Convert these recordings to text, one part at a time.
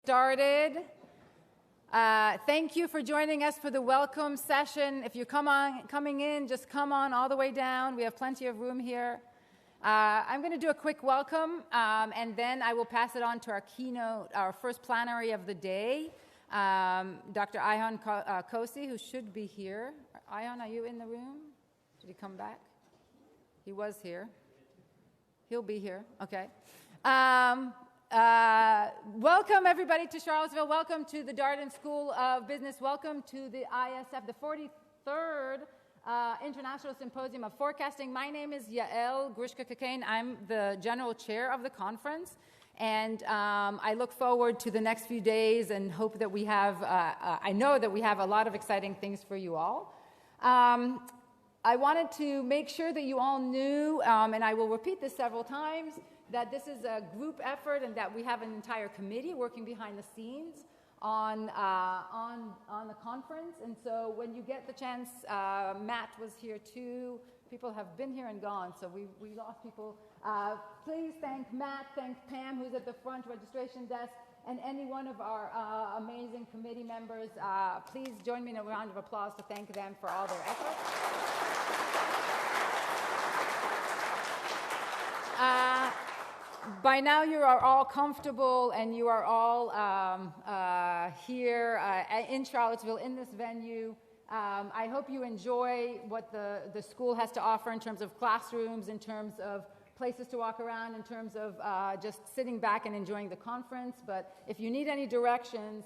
Started. Thank you for joining us for the welcome session. If you're coming in, just come on all the way down. We have plenty of room here. I'm going to do a quick welcome, and then I will pass it on to our keynote, our first plenary of the day, Dr. Ayhan Kose, who should be here. Ayhan, are you in the room? Did he come back? He was here. He'll be here. Okay. Welcome, everybody, to Charlottesville. Welcome to the Darden School of Business. Welcome to the ISF, the 43rd International Symposium of Forecasting. My name is Yael Grushka-Kakain. I'm the general chair of the conference, and I look forward to the next few days and hope that we have, I know that we have a lot of exciting things for you all. I wanted to make sure that you all knew, and I will repeat this several times, that this is a group effort and that we have an entire committee working behind the scenes on the conference. And so when you get the chance, Matt was here too. People have been here and gone, so we lost people. Please thank Matt, thank Pam, who's at the front registration desk, and any one of our amazing committee members. Please join me in a round of applause to thank them for all their efforts. By now you are all comfortable and you are all here in Charlottesville in this venue. I hope you enjoy what the school has to offer in terms of classrooms, in terms of places to walk around, in terms of just sitting back and enjoying the conference. But if you need any directions,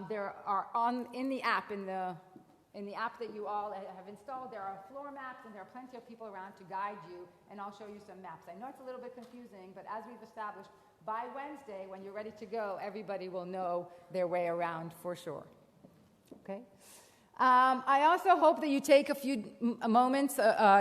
there are in the app that you all have installed, there are floor maps, and there are plenty of people around to guide you, and I'll show you some maps. I know it's a little bit confusing, but as we've established, by Wednesday, when you're ready to go, everybody will know their way around for sure. Okay? I also hope that you take a few moments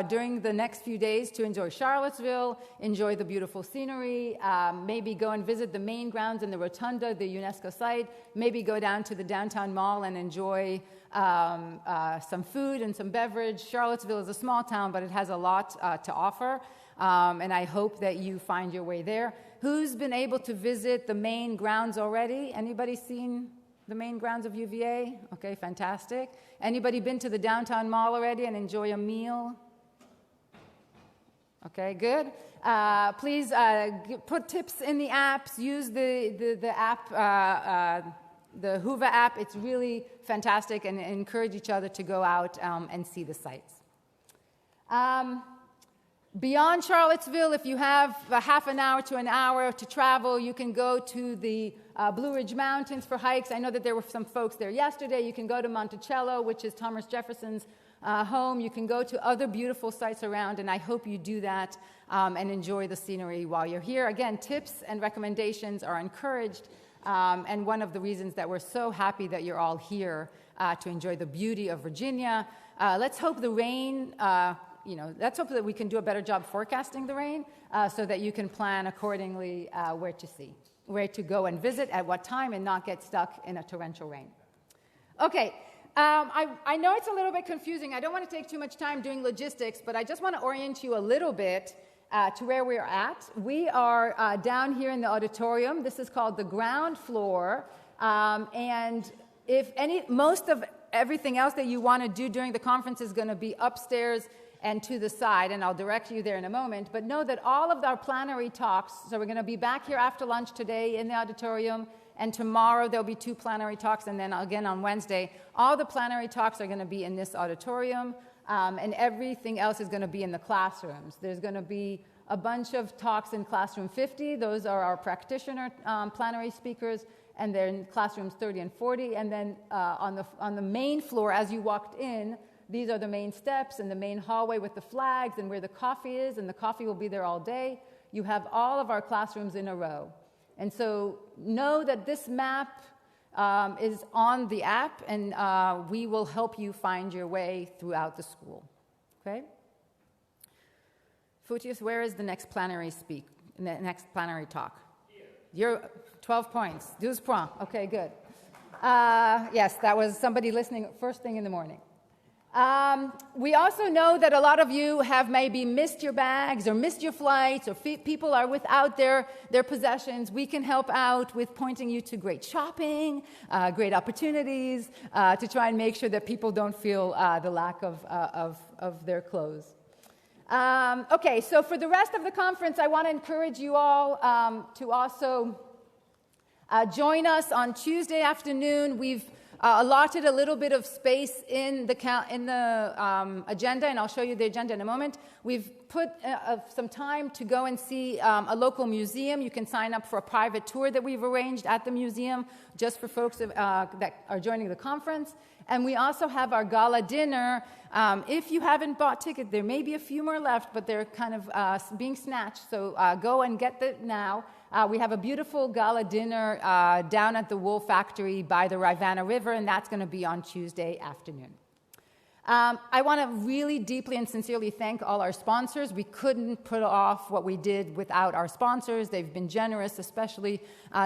during the next few days to enjoy Charlottesville, enjoy the beautiful scenery, maybe go and visit the main grounds in the Rotunda, the UNESCO site, maybe go down to the downtown mall and enjoy some food and some beverage. Charlottesville is a small town, but it has a lot to offer, and I hope that you find your way there. Who's been able to visit the main grounds already? Anybody seen the main grounds of UVA? Okay, fantastic. Anybody been to the downtown mall already and enjoy a meal? Okay, good. Please put tips in the apps. Use the app, the Hoover app. It's really fantastic, and encourage each other to go out and see the sites. Beyond Charlottesville, if you have a half an hour to an hour to travel, you can go to the Blue Ridge Mountains for hikes. I know that there were some folks there yesterday. You can go to Monticello, which is Thomas Jefferson's home. You can go to other beautiful sites around, and I hope you do that and enjoy the scenery while you're here. Again, tips and recommendations are encouraged, and one of the reasons that we're so happy that you're all here to enjoy the beauty of Virginia. Let's hope the rain... let's hope that we can do a better job forecasting the rain so that you can plan accordingly where to go and visit, at what time, and not get stuck in a torrential rain. Okay, I know it's a little bit confusing. I don't want to take too much time doing logistics, but I just want to orient you a little bit to where we're at. We are down here in the auditorium. This is called the ground floor, and most of everything else that you want to do during the conference is going to be upstairs and to the side, and I'll direct you there in a moment. But know that all of our plenary talks, so we're going to be back here after lunch today in the auditorium, and tomorrow there'll be 2 plenary talks, and then again on Wednesday. All the plenary talks are going to be in this auditorium, and everything else is going to be in the classrooms. There's going to be a bunch of talks in Classroom 50. Those are our practitioner plenary speakers, and they're in Classrooms 30 and 40. And then on the main floor, as you walked in, these are the main steps and the main hallway with the flags and where the coffee is, and the coffee will be there all day. You have all of our classrooms in a row. And so know that this map is on the app, and we will help you find your way throughout the school. Okay? Photius, where is the next plenary talk? Here. You're 12 points. 12 points. Okay, good. Yes, that was somebody listening first thing in the morning. We also know that a lot of you have maybe missed your bags or missed your flights, or people are without their possessions. We can help out with pointing you to great shopping, great opportunities, to try and make sure that people don't feel the lack of their clothes. Okay, so for the rest of the conference, I want to encourage you all to also join us on Tuesday afternoon. We've allotted a little bit of space in the agenda, and I'll show you the agenda in a moment. We've put some time to go and see a local museum. You can sign up for a private tour that we've arranged at the museum just for folks that are joining the conference. And we also have our gala dinner. If you haven't bought tickets, there may be a few more left, but they're kind of being snatched, so go and get them now. We have a beautiful gala dinner down at the wool factory by the Rivanna River, and that's going to be on Tuesday afternoon. I want to really deeply and sincerely thank all our sponsors. We couldn't put off what we did without our sponsors. They've been generous, especially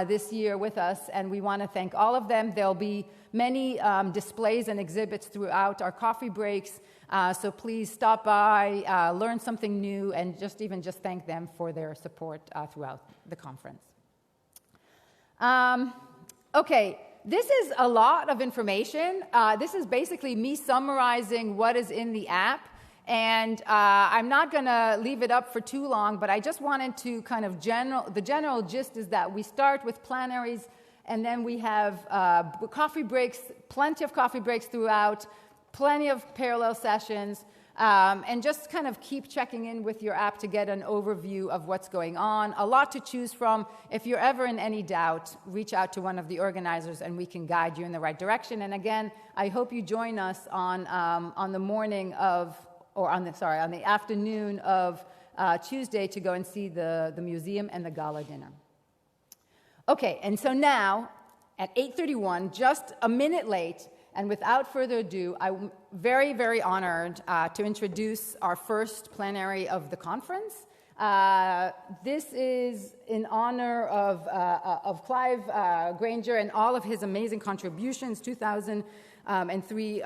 this year with us, and we want to thank all of them. There'll be many displays and exhibits throughout our coffee breaks, so please stop by, learn something new, and just thank them for their support throughout the conference. Okay. This is a lot of information. This is basically me summarizing what is in the app, and I'm not going to leave it up for too long, but I just wanted to kind of the general gist is that we start with plenaries, and then we have coffee breaks, plenty of coffee breaks throughout, plenty of parallel sessions, and just kind of keep checking in with your app to get an overview of what's going on. A lot to choose from. If you're ever in any doubt, reach out to one of the organizers and we can guide you in the right direction. And again, I hope you join us on the morning of, or on the afternoon of Tuesday to go and see the museum and the gala dinner. Okay, and so now at 8:31, just a minute late, and without further ado, I'm very, very honored to introduce our first plenary of the conference. This is in honor of Clive Granger and all of his amazing contributions, 2003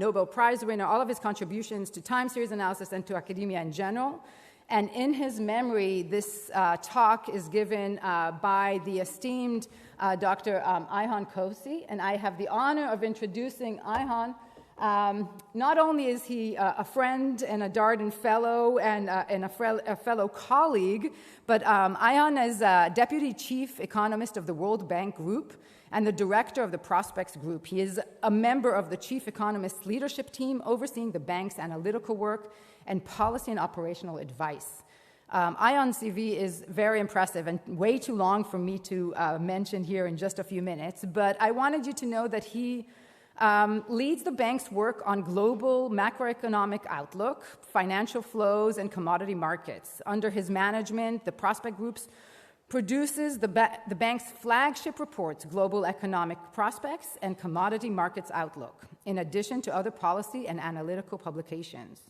Nobel Prize winner, all of his contributions to time series analysis and to academia in general. And in his memory, this talk is given by the esteemed Dr. Ayhan Kose, and I have the honor of introducing Ayhan. Not only is he a friend and a Darden Fellow and a fellow colleague, but Ayhan is Deputy Chief Economist of the World Bank Group and the Director of the Prospects Group. He is a member of the Chief Economist's leadership team overseeing the bank's analytical work and policy and operational advice. Ayhan's CV is very impressive and way too long for me to mention here in just a few minutes, but I wanted you to know that he leads the bank's work on global macroeconomic outlook, financial flows, and commodity markets. Under his management, the Prospect Groups produces the bank's flagship reports, Global Economic Prospects and Commodity Markets Outlook, in addition to other policy and analytical publications.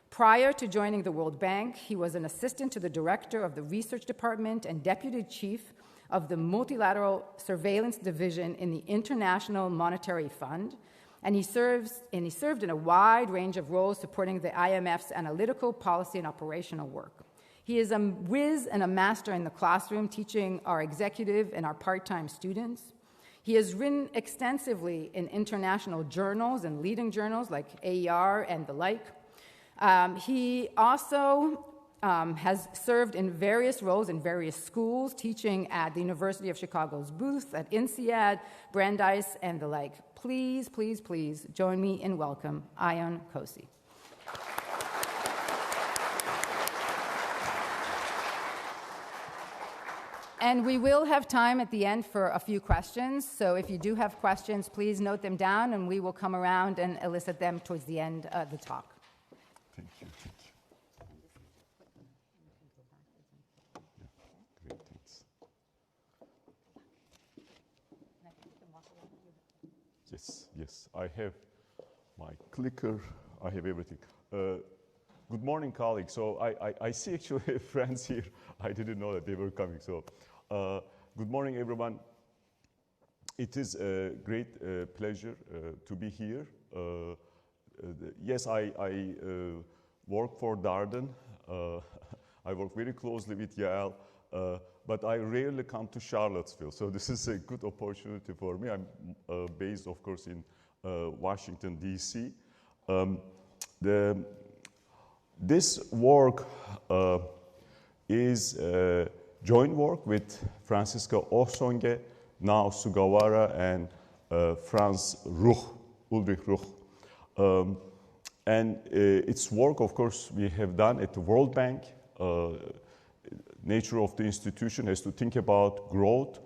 Prior to joining the World Bank, he was an assistant to the director of the research department and deputy chief of the Multilateral Surveillance Division in the International Monetary Fund, and he served in a wide range of roles supporting the IMF's analytical, policy, and operational work. He is a whiz and a master in the classroom, teaching our executive and our part-time students. He has written extensively in international journals and leading journals like AER and the like. He also has served in various roles in various schools, teaching at the University of Chicago's Booth, at INSEAD, Brandeis, and the like. Please, please, please join me in welcome Ayhan Kose. And we will have time at the end for a few questions, so if you do have questions, please note them down, and we will come around and elicit them towards the end of the talk. Thank you. Great, thanks. Yes, I have my clicker, I have everything. Good morning, colleagues. So I see actually friends here. I didn't know that they were coming. So good morning, everyone. It is a great pleasure to be here. yes, I work for Darden. I work very closely with Yael, but I rarely come to Charlottesville. So this is a good opportunity for me. I'm based, of course, in Washington, D.C. This work is joint work with Franziska Osonge, now Sugawara, and Franz Ruch, Ulrich Ruch. And its work, of course, we have done at the World Bank. Nature of the institution has to think about growth,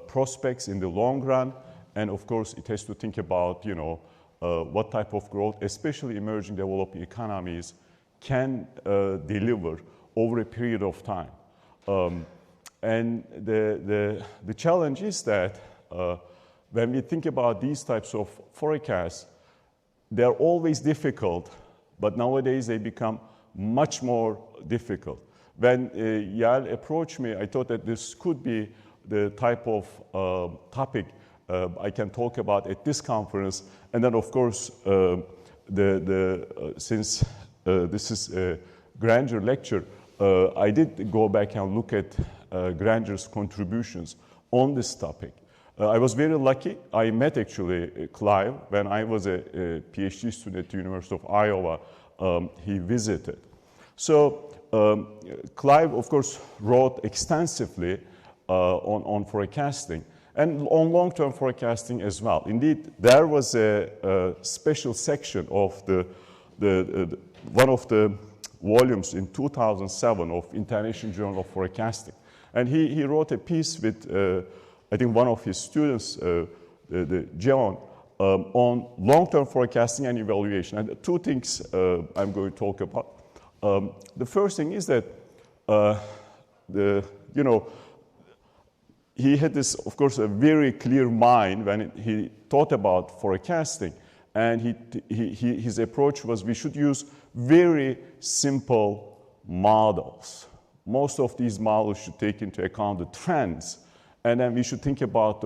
prospects in the long run, and of course, it has to think about, what type of growth, especially emerging developing economies, can deliver over a period of time. And the challenge is that when we think about these types of forecasts, they're always difficult, but nowadays they become much more difficult. When Yael approached me, I thought that this could be the type of topic I can talk about at this conference. And then, of course, since this is a Granger lecture, I did go back and look at Granger's contributions on this topic. I was very lucky. I met actually Clive when I was a PhD student at the University of Iowa. He visited. So Clive, of course, wrote extensively on forecasting and on long-term forecasting as well. Indeed, there was a special section of one of the volumes in 2007 of International Journal of Forecasting. And he wrote a piece with, I think, one of his students, John, on long-term forecasting and evaluation. And two things I'm going to talk about. The first thing is that, he had this, of course, a very clear mind when he thought about forecasting. And his approach was we should use very simple models. Most of these models should take into account the trends. And then we should think about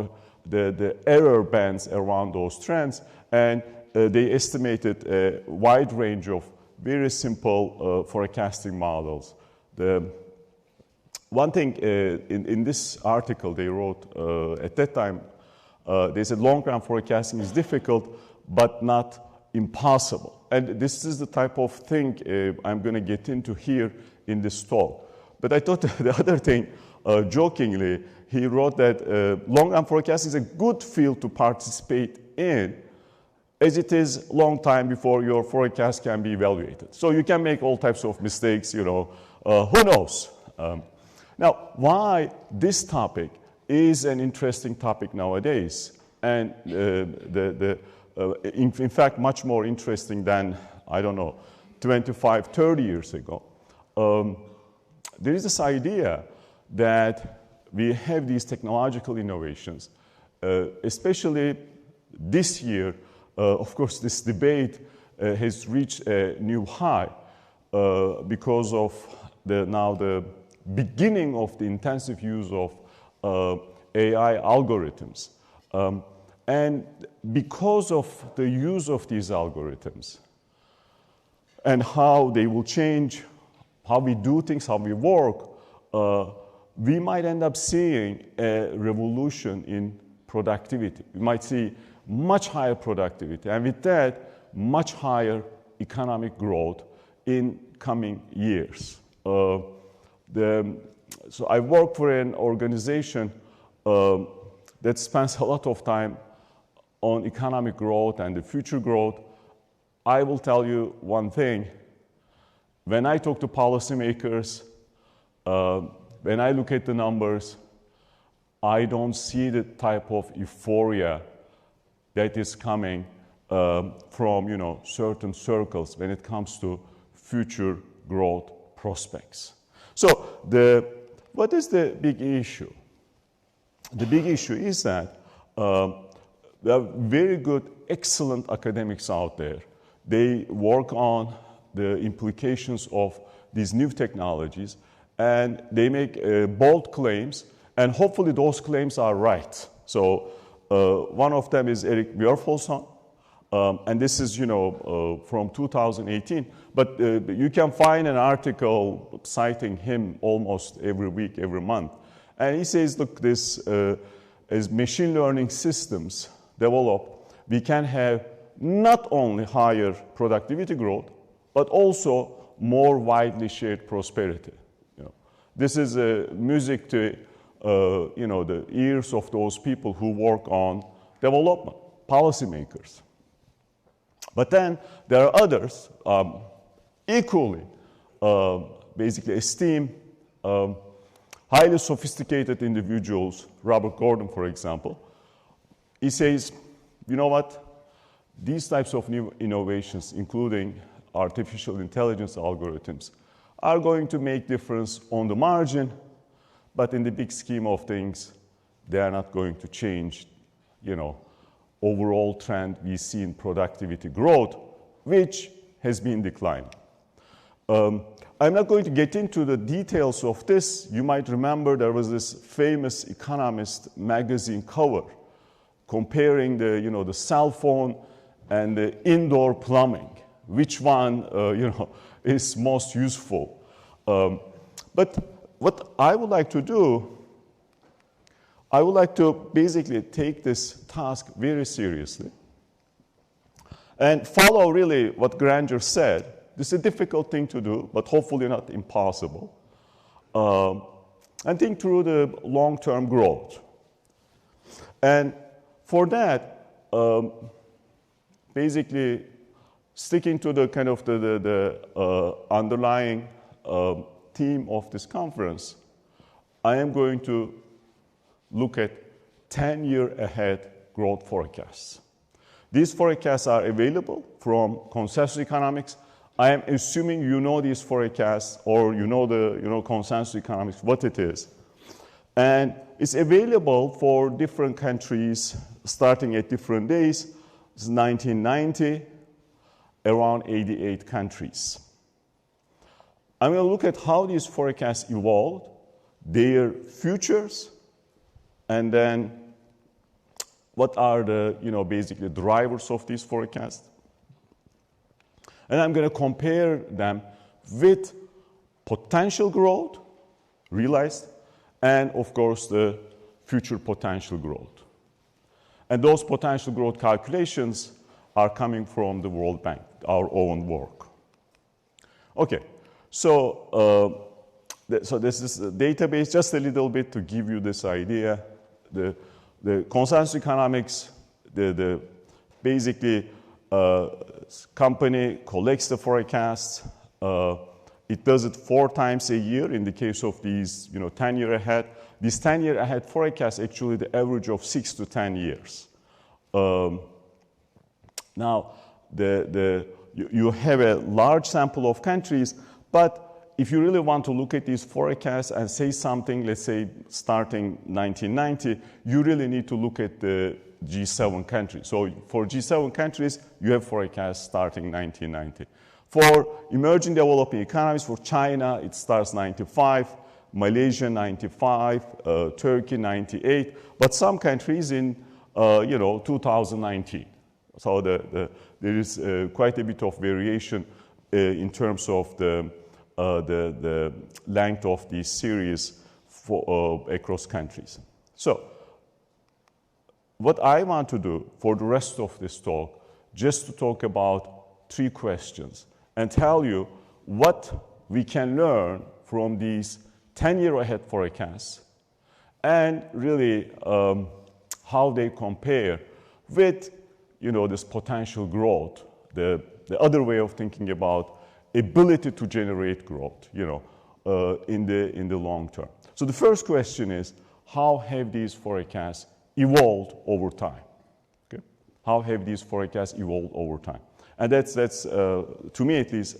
the error bands around those trends. And they estimated a wide range of very simple forecasting models. One thing in this article they wrote at that time, they said long-run forecasting is difficult, but not impossible. And this is the type of thing I'm going to get into here in this talk. But I thought the other thing, jokingly, he wrote that long-run forecasting is a good field to participate in, as it is a long time before your forecast can be evaluated. So you can make all types of mistakes, who knows? Now, why this topic is an interesting topic nowadays, and in fact, much more interesting than, 25, 30 years ago. There is this idea that we have these technological innovations, especially this year. Of course, this debate has reached a new high because of the beginning of the intensive use of AI algorithms. And because of the use of these algorithms and how they will change how we do things, how we work, we might end up seeing a revolution in productivity. We might see much higher productivity, and with that, much higher economic growth in coming years. So I work for an organization that spends a lot of time on economic growth and the future growth. I will tell you one thing. When I talk to policymakers, when I look at the numbers, I don't see the type of euphoria that is coming from certain circles when it comes to future growth prospects. So what is the big issue? The big issue is that there are very good, excellent academics out there. They work on the implications of these new technologies, and they make bold claims, and hopefully those claims are right. So one of them is Erik Björfolson. And this is, from 2018. But you can find an article citing him almost every week, every month. And he says, look, this as machine learning systems develop, we can have not only higher productivity growth, but also more widely shared prosperity. This is music to the ears of those people who work on development, policymakers. But then there are others, equally basically esteemed, highly sophisticated individuals, Robert Gordon, for example. He says, you know what? These types of new innovations, including artificial intelligence algorithms, are going to make difference on the margin, but in the big scheme of things, they are not going to change, overall trend we see in productivity growth, which has been declining. I'm not going to get into the details of this. You might remember there was this famous Economist magazine cover comparing the cell phone and the indoor plumbing. Which one, is most useful? But what I would like to do, I would like to basically take this task very seriously and follow really what Granger said. This is a difficult thing to do, but hopefully not impossible. And think through the long-term growth. And for that, basically sticking to the kind of the underlying theme of this conference, I am going to look at 10-year ahead growth forecasts. These forecasts are available from Consensus Economics. I am assuming you know these forecasts, or you know the Consensus Economics, what it is. And it's available for different countries starting at different days. It's 1990, around 88 countries. I'm going to look at how these forecasts evolved, their futures, and then what are the, basically drivers of these forecasts. And I'm going to compare them with potential growth, realized, and of course the future potential growth. And those potential growth calculations are coming from the World Bank, our own work. Okay, so this is the database, just a little bit to give you this idea. The Consensus Economics, the basically company collects the forecasts. It does it 4 times a year in the case of these, 10-year ahead. This 10-year ahead forecast actually the average of 6 to 10 years. Now, you have a large sample of countries, but if you really want to look at these forecasts and say something, let's say starting 1990, you really need to look at the G7 countries. So for G7 countries, you have forecasts starting 1990. For emerging developing economies, for China, it starts 95, Malaysia 95, Turkey 98, but some countries in 2019. So there is quite a bit of variation in terms of the length of these series for, across countries. So what I want to do for the rest of this talk, just to talk about 3 questions and tell you what we can learn from these 10-year ahead forecasts and really how they compare with this potential growth, the other way of thinking about ability to generate growth, in the long term. So the first question is, how have these forecasts evolved over time? Okay? How have these forecasts evolved over time? And that's to me at least,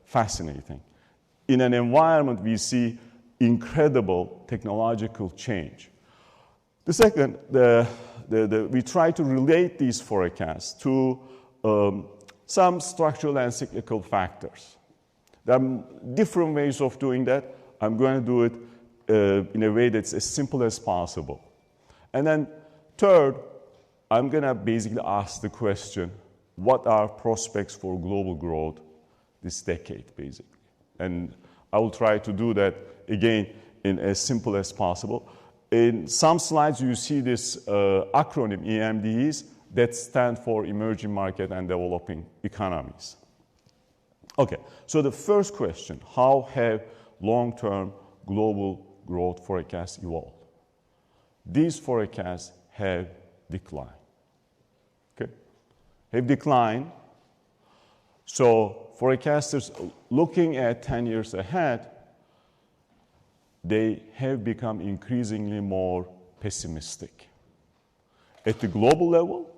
fascinating. In an environment we see incredible technological change. The second, we try to relate these forecasts to some structural and cyclical factors. There are different ways of doing that. I'm going to do it in a way that's as simple as possible. And then third, I'm going to basically ask the question, what are prospects for global growth this decade, basically. And I will try to do that, again, in as simple as possible. In some slides, you see this acronym, EMDs, that stand for Emerging Market and Developing Economies. Okay, so the first question, how have long-term global growth forecasts evolved? These forecasts have declined. Okay, have declined. So forecasters looking at 10 years ahead, they have become increasingly more pessimistic at the global level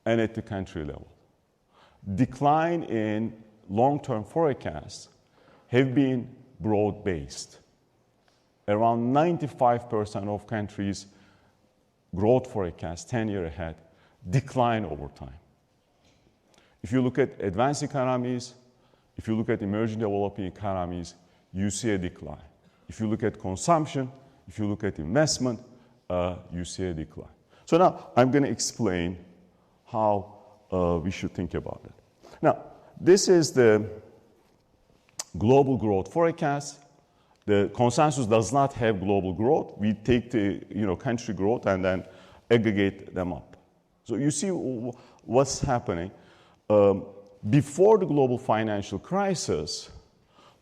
and at the country level. Decline in long-term forecasts have been broad-based. Around 95% of countries' growth forecasts 10 years ahead decline over time. If you look at advanced economies, if you look at emerging developing economies, you see a decline. If you look at consumption, if you look at investment, you see a decline. So now I'm going to explain how we should think about it. Now, this is the global growth forecast. The consensus does not have global growth. We take the country growth and then aggregate them up. So you see what's happening. Before the global financial crisis,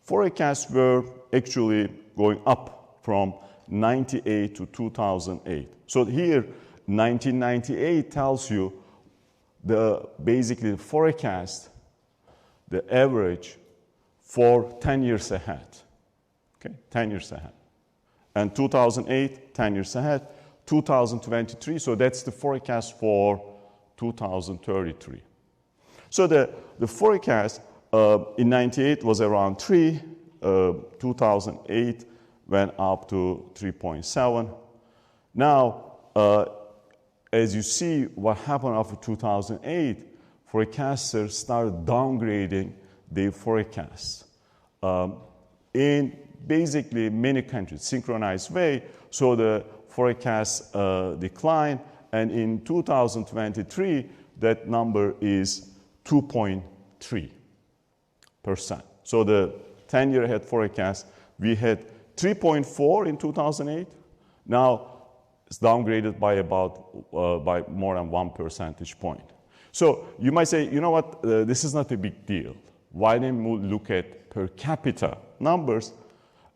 forecasts were actually going up from 98 to 2008. So here, 1998 tells you basically the forecast, the average for 10 years ahead. Okay, 10 years ahead. And 2008, 10 years ahead. 2023, so that's the forecast for 2033. So the forecast in 98 was around 3. 2008 went up to 3.7. Now, as you see what happened after 2008, forecasters started downgrading their forecasts in basically many countries, synchronized way. So the forecasts decline, and in 2023, that number is 2.3%. So the 10-year ahead forecast, we had 3.4 in 2008. Now it's downgraded by by more than 1 percentage point. So you might say, you know what, this is not a big deal. Why don't we look at per capita numbers?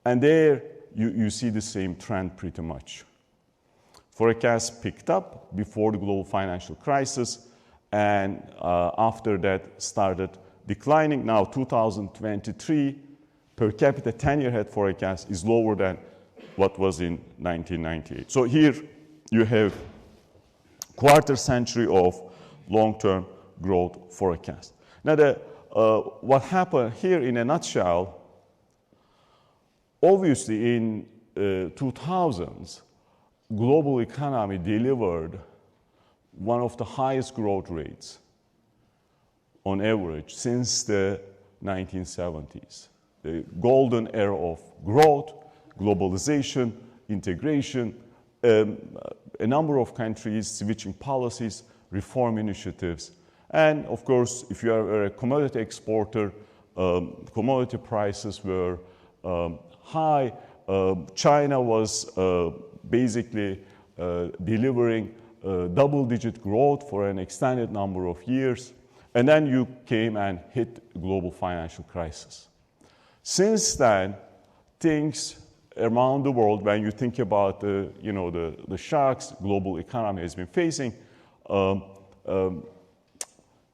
And there you see the same trend pretty much. Forecasts picked up before the global financial crisis, and after that started declining. Now 2023 per capita 10-year ahead forecast is lower than what was in 1998. So here you have quarter century of long-term growth forecast. Now what happened here in a nutshell, obviously in 2000s, global economy delivered one of the highest growth rates on average since the 1970s. The golden era of growth, globalization, integration, a number of countries switching policies, reform initiatives. And of course, if you are a commodity exporter, commodity prices were high. China was basically delivering double-digit growth for an extended number of years. And then you came and hit global financial crisis. Since then, things around the world, when you think about the shocks global economy has been facing,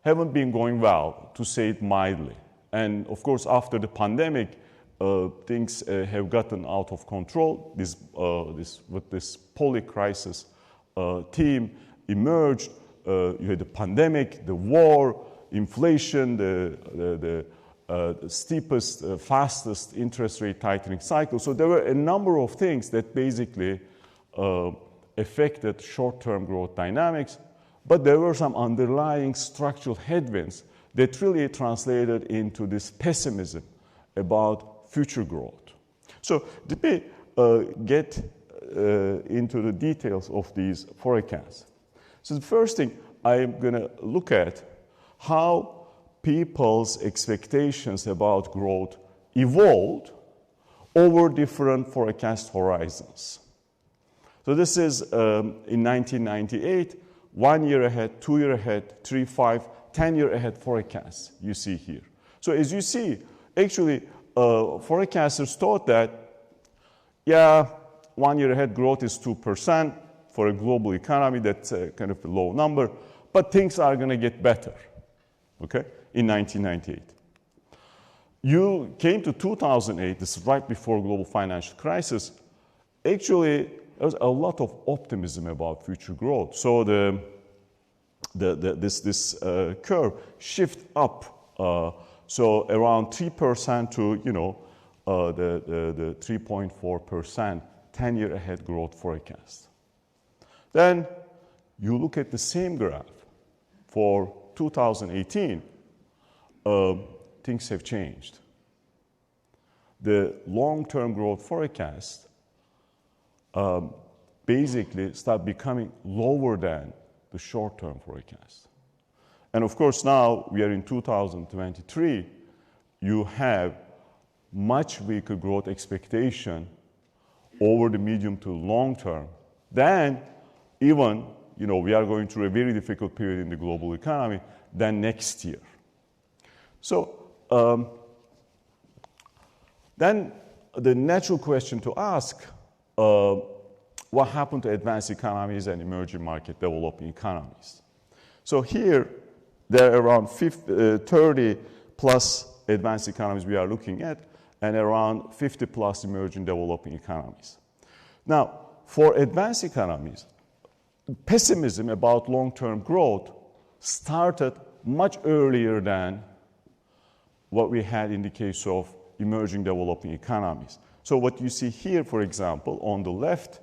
haven't been going well, to say it mildly. And of course, after the pandemic, things have gotten out of control. With this poly-crisis theme emerged. You had the pandemic, the war, inflation, the steepest, fastest interest rate tightening cycle. So there were a number of things that basically affected short-term growth dynamics, but there were some underlying structural headwinds that really translated into this pessimism about future growth. So let me get into the details of these forecasts. So the first thing I'm going to look at how people's expectations about growth evolved over different forecast horizons. So this is in 1998, 1 year ahead, 2 year ahead, 3, 5, 10 year ahead forecasts you see here. So as you see, actually forecasters thought that, yeah, 1 year ahead growth is 2% for a global economy. That's kind of a low number, but things are going to get better, okay, in 1998. You came to 2008, this is right before global financial crisis. Actually, there was a lot of optimism about future growth. So this curve shift up. So around 3% to, the 3.4% 10-year ahead growth forecast. Then you look at the same graph for 2018, things have changed. The long-term growth forecast basically start becoming lower than the short-term forecast. And of course, now we are in 2023, you have much weaker growth expectation over the medium to long term than even, we are going through a very difficult period in the global economy than next year. So then the natural question to ask, what happened to advanced economies and emerging market developing economies? So here, there are around 30 plus advanced economies we are looking at, and around 50 plus emerging developing economies. Now, for advanced economies, pessimism about long-term growth started much earlier than what we had in the case of emerging developing economies. So what you see here, for example, on the left,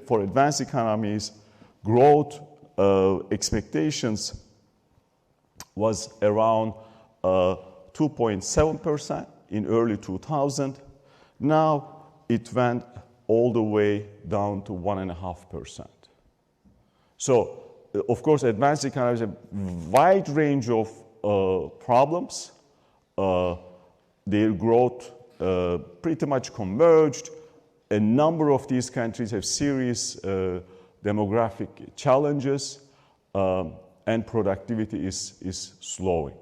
for advanced economies, growth expectations was around 2.7% in early 2000. Now it went all the way down to 1.5%. So, of course, advanced economies have a wide range of problems. Their growth pretty much converged. A number of these countries have serious demographic challenges, and productivity is slowing.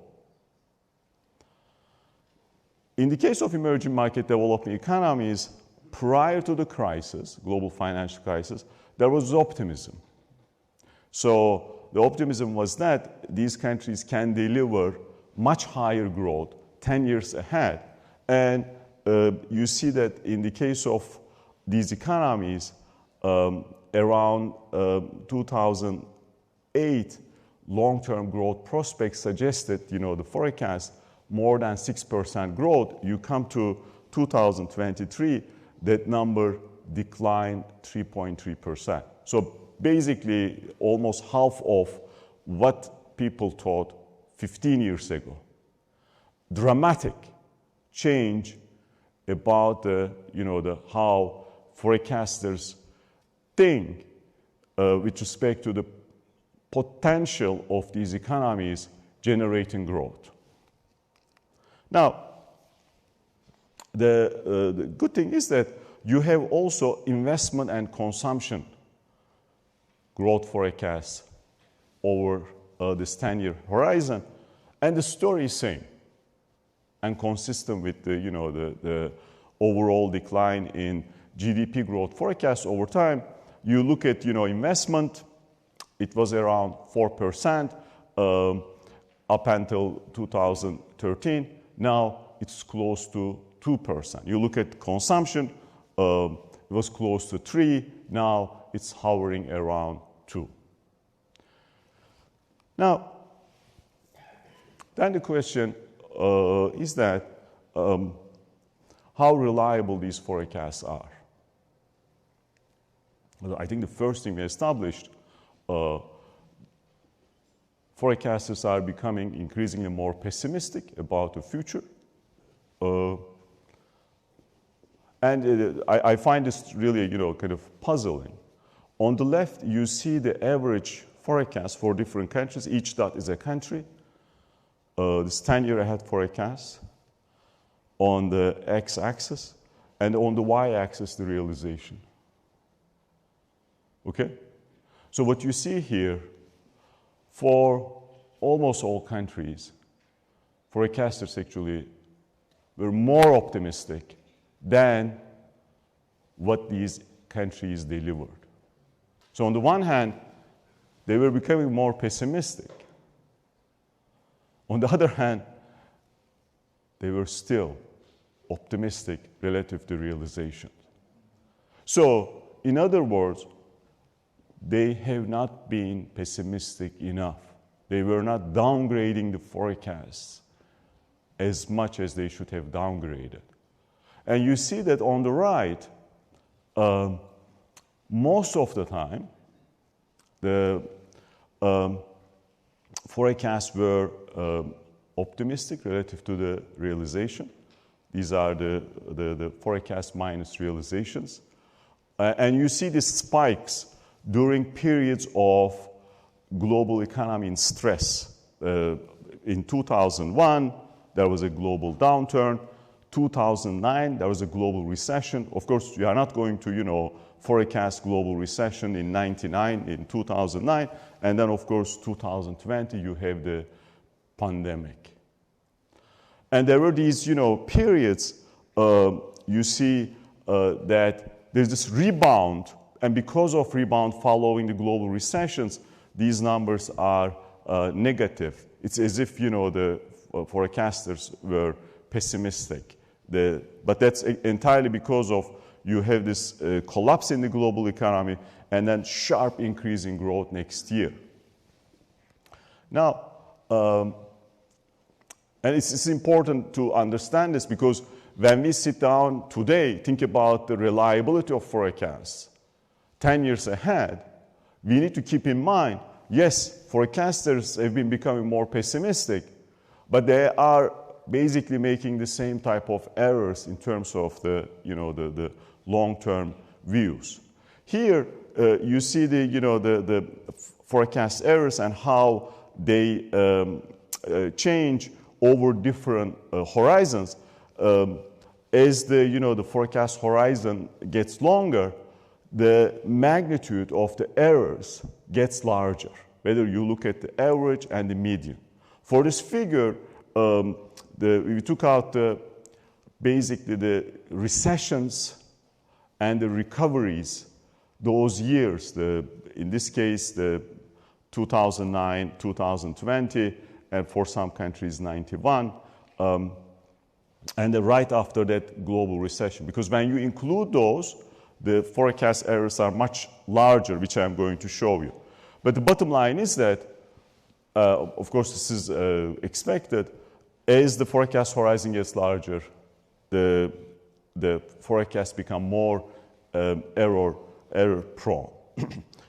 In the case of emerging market developing economies, prior to the crisis, global financial crisis, there was optimism. So the optimism was that these countries can deliver much higher growth 10 years ahead. And you see that in the case of these economies, around 2008, long-term growth prospects suggested, the forecast more than 6% growth. You come to 2023, that number declined 3.3%. So basically, almost half of what people thought 15 years ago. Dramatic change about how forecasters think with respect to the potential of these economies generating growth. Now, the good thing is that you have also investment and consumption growth forecasts over this 10-year horizon, and the story is same and consistent with the overall decline in GDP growth forecast over time. You look at investment, it was around 4% up until 2013. Now it's close to 2%. You look at consumption, it was close to 3%. Now it's hovering around 2%. Now, then the question is that how reliable these forecasts are. Well, I think the first thing we established, forecasters are becoming increasingly more pessimistic about the future. And I find this really, kind of puzzling. On the left, you see the average forecast for different countries. Each dot is a country. this 10-year ahead forecast on the x-axis, and on the y-axis, the realization. Okay? So what you see here, for almost all countries, forecasters actually were more optimistic than what these countries delivered. So on the one hand, they were becoming more pessimistic. On the other hand, they were still optimistic relative to realization. So, in other words, they have not been pessimistic enough. They were not downgrading the forecasts as much as they should have downgraded. And you see that on the right, most of the time, the forecasts were optimistic relative to the realization. These are the forecast minus realizations. And you see these spikes during periods of global economy in stress. In 2001, there was a global downturn. 2009, there was a global recession. Of course, you are not going to, forecast global recession in 2009. And then, of course, 2020, you have the pandemic. And there were these, periods, you see that there's this rebound, and because of rebound following the global recessions, these numbers are negative. It's as if, the forecasters were pessimistic. But that's entirely because of you have this collapse in the global economy and then sharp increase in growth next year. Now, and it's important to understand this because when we sit down today, think about the reliability of forecasts 10 years ahead, we need to keep in mind, yes, forecasters have been becoming more pessimistic, but they are basically making the same type of errors in terms of the long-term views. Here, you see the forecast errors and how they change over different horizons. As the forecast horizon gets longer, the magnitude of the errors gets larger, whether you look at the average and the median. For this figure, we took out basically the recessions and the recoveries, those years, in this case, the 2009, 2020, and for some countries, 91, and right after that global recession. Because when you include those, the forecast errors are much larger, which I'm going to show you. But the bottom line is that, of course, this is expected, as the forecast horizon gets larger, the forecasts become more error prone.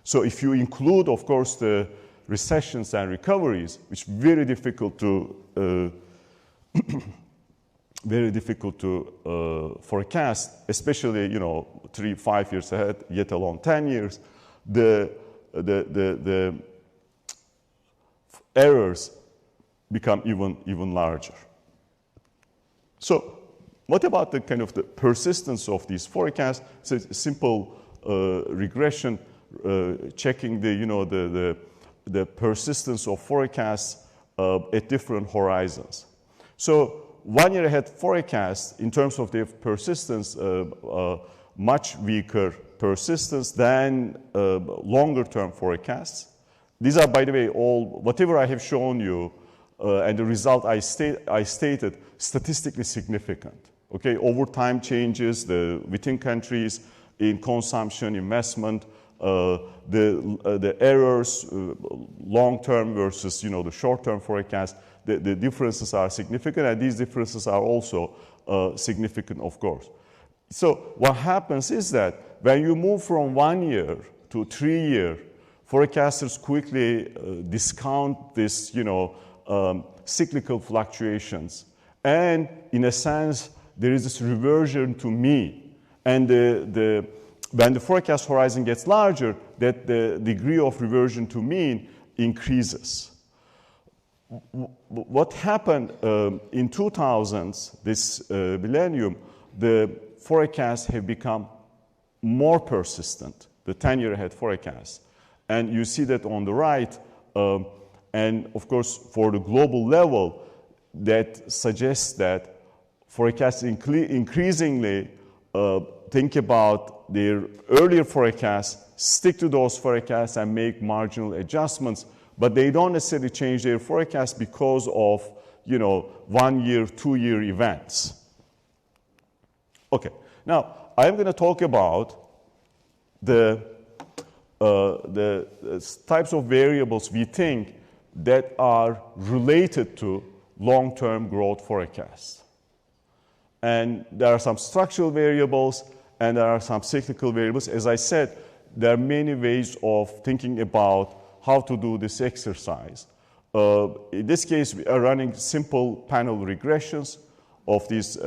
So if you include, of course, the recessions and recoveries, which very difficult to forecast, especially 3-5 years ahead, yet alone 10 years, the errors become even larger. So, what about the kind of the persistence of these forecasts? So it's a simple regression, checking the persistence of forecasts at different horizons. So 1 year ahead forecast, in terms of their persistence, much weaker persistence than longer term forecasts. These are, by the way, all, whatever I have shown you, and the result I stated, statistically significant. Okay, over time changes within countries in consumption, investment, the errors, long-term versus the short-term forecast, the differences are significant, and these differences are also significant, of course. So what happens is that when you move from 1 year to 3 year, forecasters quickly discount this, cyclical fluctuations, and in a sense, there is this reversion to mean. And when the forecast horizon gets larger, that the degree of reversion to mean increases. what happened in 2000s, this millennium, the forecasts have become more persistent, the 10-year ahead forecasts. And you see that on the right. And of course, for the global level, that suggests that forecasts increasingly think about their earlier forecasts, stick to those forecasts and make marginal adjustments, but they don't necessarily change their forecast because of, 1 year, 2 year events. Okay, now I'm going to talk about the types of variables we think that are related to long-term growth forecasts. And there are some structural variables and there are some cyclical variables. As I said, there are many ways of thinking about how to do this exercise. In this case, we are running simple panel regressions of these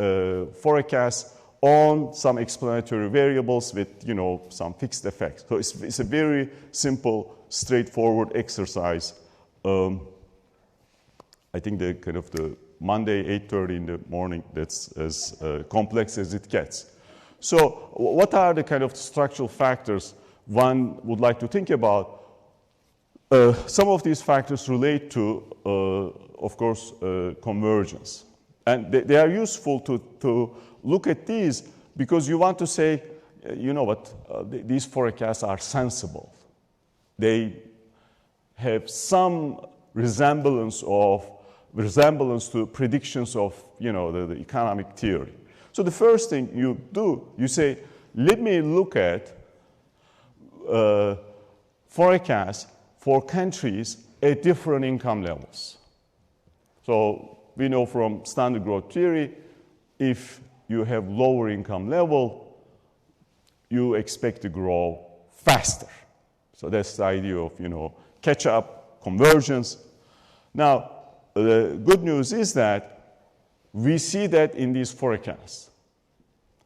forecasts on some explanatory variables with, some fixed effects. So it's a very simple, straightforward exercise. I think the Monday, 8:30 in the morning, that's as complex as it gets. So what are the kind of structural factors one would like to think about? Some of these factors relate to, of course, convergence. And they are useful to look at these because you want to say, these forecasts are sensible. They have some resemblance to predictions of, the economic theory. So the first thing you do, you say, let me look at forecasts for countries at different income levels. So we know from standard growth theory, if you have lower income level, you expect to grow faster. So that's the idea of, catch up, convergence. Now, the good news is that we see that in these forecasts.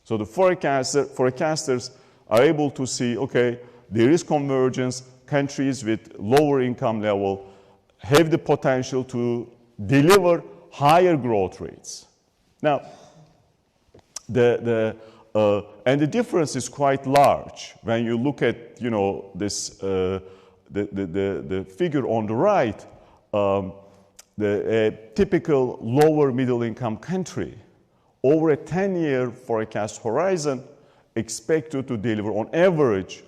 So the forecasters are able to see, okay, there is convergence. Countries with lower income level have the potential to deliver higher growth rates. Now, and the difference is quite large when you look at, this the figure on the right. The typical lower middle income country over a 10-year forecast horizon expected to deliver on average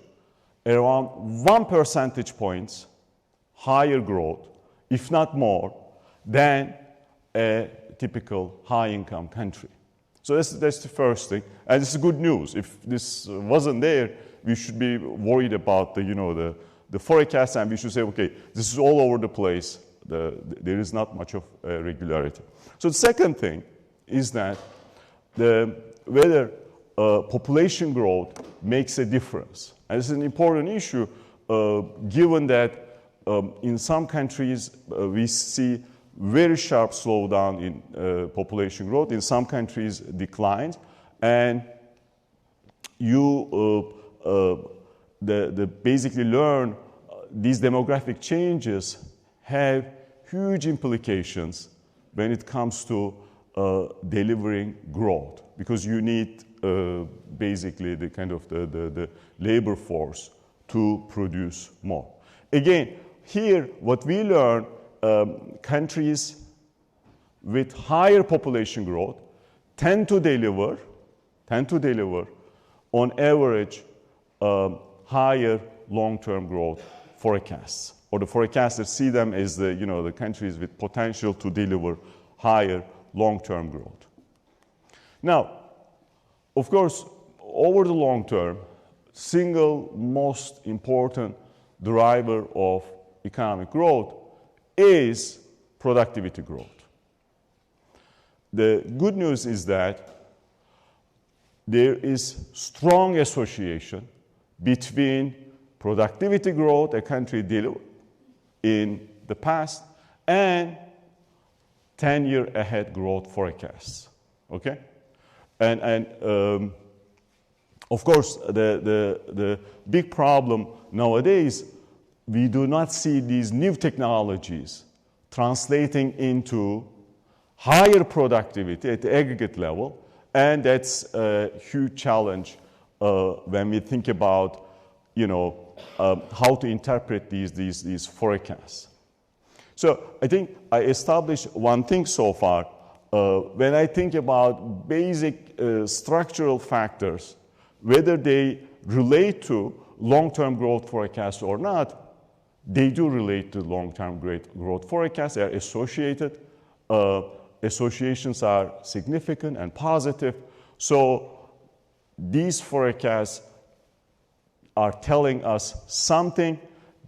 around 1 percentage points higher growth, if not more, than a typical high-income country. So that's the first thing, and it's good news. If this wasn't there, we should be worried about the forecast, and we should say, okay, this is all over the place. There is not much of regularity. So the second thing is that whether population growth makes a difference. And this is an important issue given that in some countries we see very sharp slowdown in population growth. In some countries, declines. And you basically learn these demographic changes have huge implications when it comes to delivering growth, because you need basically the kind of the labor force to produce more. Again, here what we learn, countries with higher population growth tend to deliver on average higher long-term growth forecasts, or the forecasters see them as the countries with potential to deliver higher long-term growth. Now, of course, over the long term, single most important driver of economic growth is productivity growth. The good news is that there is strong association between productivity growth a country delivered in the past and 10-year ahead growth forecasts. Okay, and of course the big problem nowadays, we do not see these new technologies translating into higher productivity at the aggregate level, and that's a huge challenge when we think about, how to interpret these forecasts. So I think I established one thing so far. When I think about basic structural factors, whether they relate to long-term growth forecasts or not, they do relate to long-term growth forecasts. They are associated. Associations are significant and positive. So these forecasts are telling us something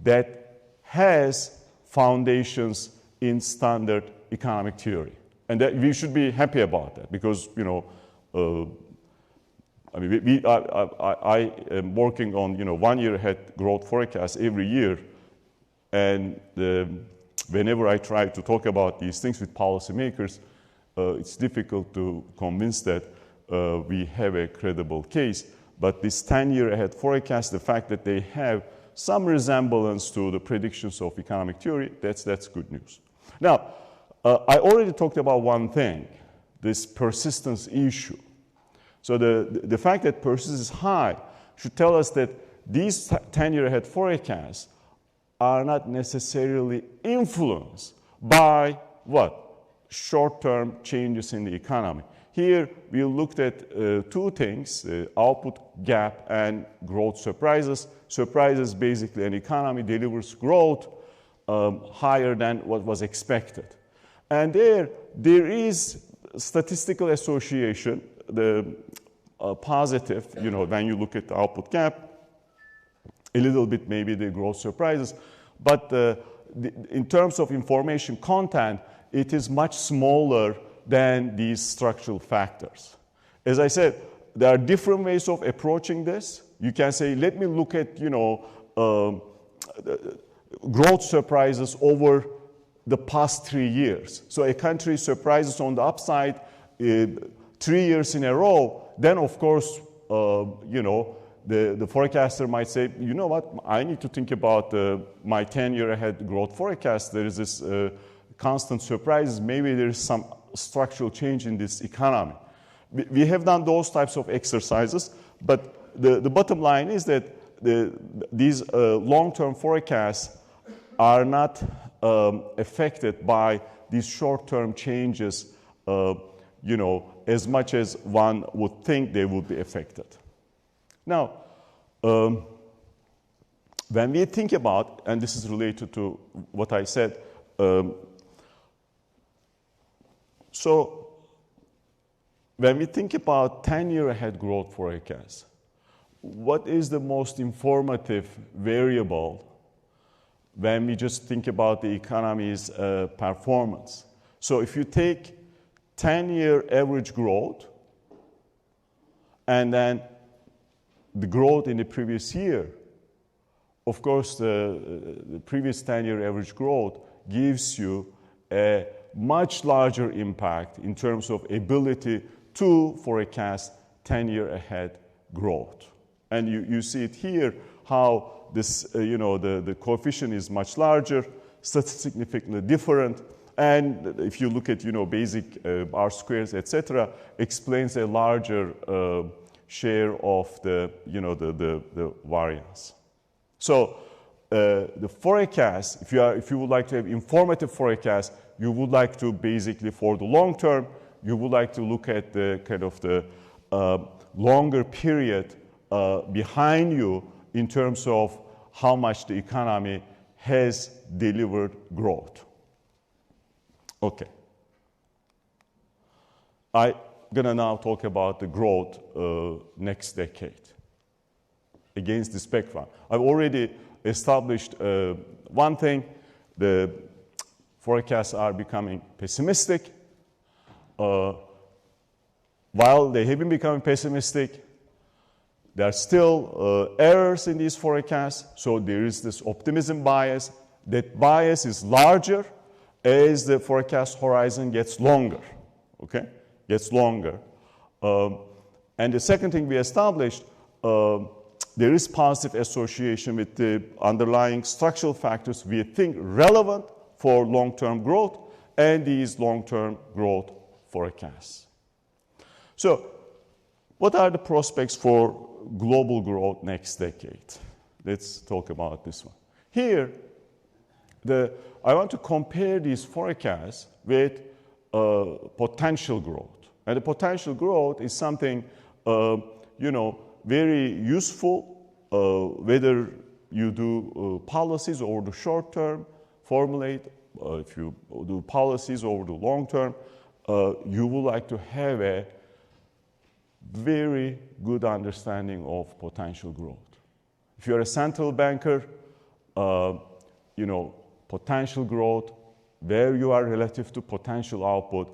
that has foundations in standard economic theory. And that we should be happy about that because, I am working on, 1 year ahead growth forecast every year. And whenever I try to talk about these things with policymakers, it's difficult to convince that we have a credible case. But this 10-year ahead forecast, the fact that they have some resemblance to the predictions of economic theory, that's good news. Now, I already talked about one thing, this persistence issue. So the fact that persistence is high should tell us that these 10-year ahead forecasts are not necessarily influenced by what? Short-term changes in the economy. Here we looked at two things, output gap and growth surprises. Surprises, basically an economy delivers growth higher than what was expected. And there is statistical association, the positive, when you look at the output gap, a little bit maybe the growth surprises. But in terms of information content, it is much smaller than these structural factors. As I said, there are different ways of approaching this. You can say, let me look at, growth surprises over the past 3 years. So a country surprises on the upside 3 years in a row, then of course, the forecaster might say, you know what, I need to think about my 10-year ahead growth forecast. There is this constant surprises. Maybe there is some structural change in this economy. We have done those types of exercises, but the bottom line is that these long-term forecasts are not affected by these short-term changes, as much as one would think they would be affected. Now, when we think about, and this is related to what I said, so when we think about 10-year ahead growth forecasts, what is the most informative variable when we just think about the economy's performance? So if you take 10-year average growth and then the growth in the previous year, of course, the previous 10-year average growth gives you a much larger impact in terms of ability to forecast 10-year ahead growth. And you see it here, how this, the coefficient is much larger, significantly different. And if you look at, basic R squares, etc., explains a larger share of the variance. So the forecast, if you would like to have informative forecast, you would like to basically, for the long term, you would like to look at the kind of the longer period behind you in terms of how much the economy has delivered growth. Okay. I'm going to now talk about the growth next decade against this background. I've already established one thing. The forecasts are becoming pessimistic. While they have been becoming pessimistic, there are still errors in these forecasts. So there is this optimism bias. That bias is larger as the forecast horizon gets longer, okay? Gets longer. And the second thing we established, there is positive association with the underlying structural factors we think relevant for long-term growth and these long-term growth forecasts. So, what are the prospects for global growth next decade? Let's talk about this one. Here, I want to compare these forecasts with potential growth. And the potential growth is something, very useful, whether you do policies over the short term, formulate, if you do policies over the long term, you would like to have a very good understanding of potential growth. If you're a central banker, potential growth, where you are relative to potential output,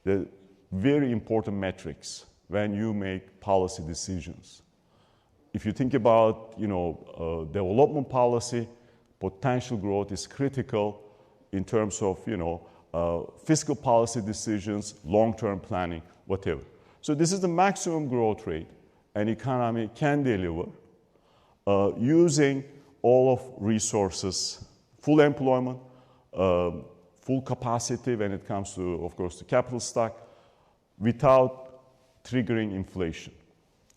the very important metrics when you make policy decisions. If you think about, development policy, potential growth is critical in terms of, fiscal policy decisions, long-term planning, whatever. So this is the maximum growth rate an economy can deliver using all of resources, full employment, full capacity when it comes to, of course, the capital stock, without triggering inflation.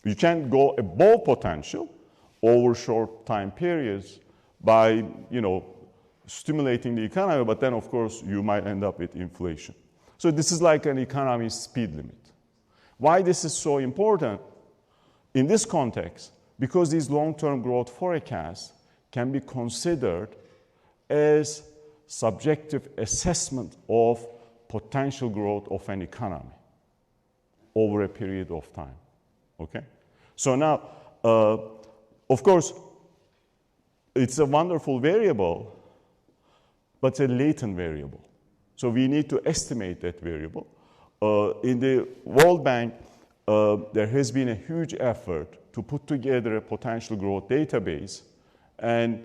You can't go above potential over short time periods by, stimulating the economy, but then, of course, you might end up with inflation. So this is like an economy's speed limit. Why this is so important? In this context, because these long-term growth forecasts can be considered as subjective assessment of potential growth of an economy over a period of time, okay? So now, of course, it's a wonderful variable, but it's a latent variable. So we need to estimate that variable. In the World Bank, there has been a huge effort to put together a potential growth database, and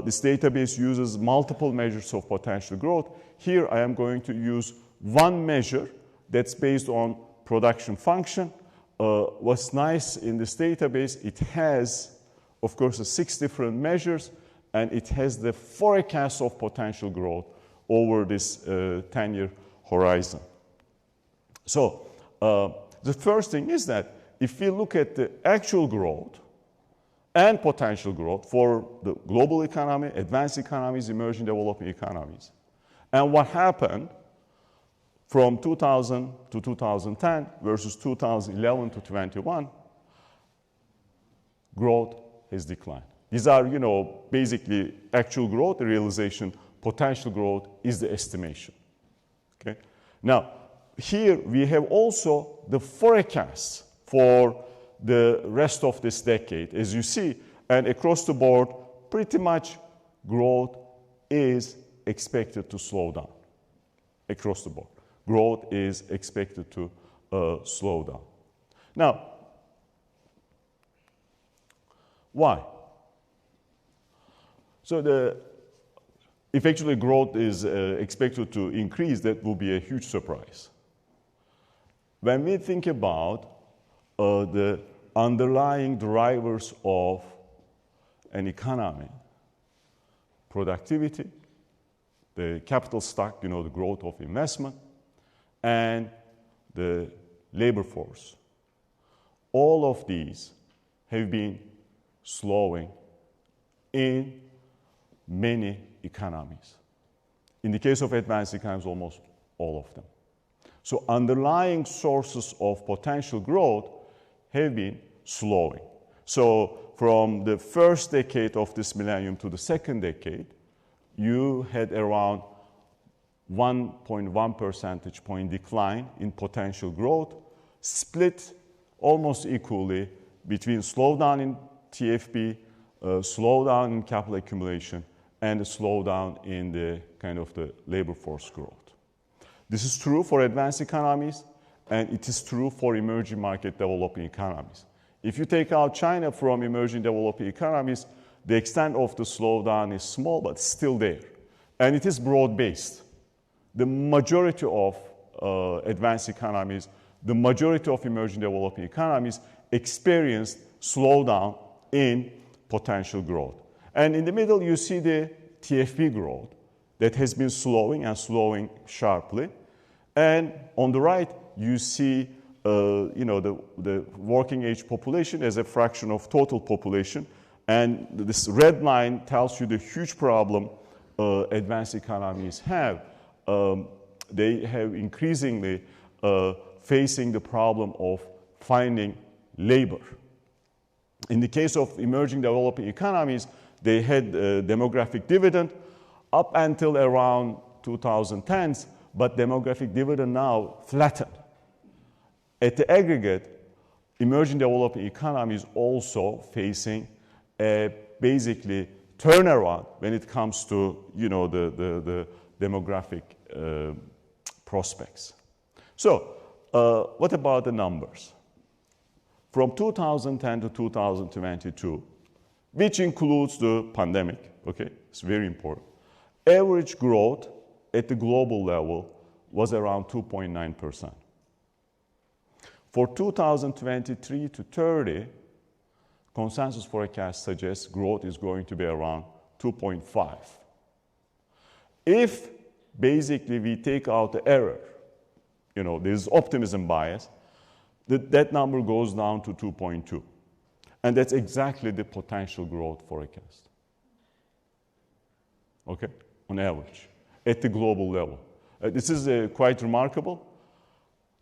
this database uses multiple measures of potential growth. Here I am going to use one measure that's based on production function. What's nice in this database, it has, of course, 6 different measures, and it has the forecast of potential growth over this 10-year horizon. So the first thing is that if we look at the actual growth and potential growth for the global economy, advanced economies, emerging developing economies, and what happened from 2000 to 2010 versus 2011 to 21, growth has declined. These are, basically actual growth, the realization, potential growth is the estimation, okay? Now, here we have also the forecasts for the rest of this decade, as you see, and across the board, pretty much growth is expected to slow down across the board. Growth is expected to slow down. Now, why? So if actually growth is expected to increase, that will be a huge surprise. When we think about the underlying drivers of an economy, productivity, the capital stock, the growth of investment, and the labor force, all of these have been slowing in many economies. In the case of advanced economies, almost all of them. So underlying sources of potential growth have been slowing. So from the first decade of this millennium to the second decade, you had around 1.1 percentage point decline in potential growth, split almost equally between slowdown in TFP, slowdown in capital accumulation, and a slowdown in the kind of the labor force growth. This is true for advanced economies, and it is true for emerging market developing economies. If you take out China from emerging developing economies, the extent of the slowdown is small, but still there. And it is broad-based. The majority of advanced economies, the majority of emerging developing economies experienced slowdown in potential growth. And in the middle, you see the TFP growth that has been slowing and slowing sharply. And on the right, you see the working age population as a fraction of total population. And this red line tells you the huge problem advanced economies have. They have increasingly facing the problem of finding labor. In the case of emerging developing economies, they had demographic dividend up until around 2010s, but demographic dividend now flattened. At the aggregate, emerging developing economies also facing a basically turnaround when it comes to the demographic prospects. So what about the numbers? From 2010 to 2022, which includes the pandemic, okay, it's very important. Average growth at the global level was around 2.9%. For 2023 to 30, consensus forecast suggests growth is going to be around 2.5. If basically we take out the error, there's optimism bias, that number goes down to 2.2. And that's exactly the potential growth forecast. Okay, on average, at the global level. This is quite remarkable.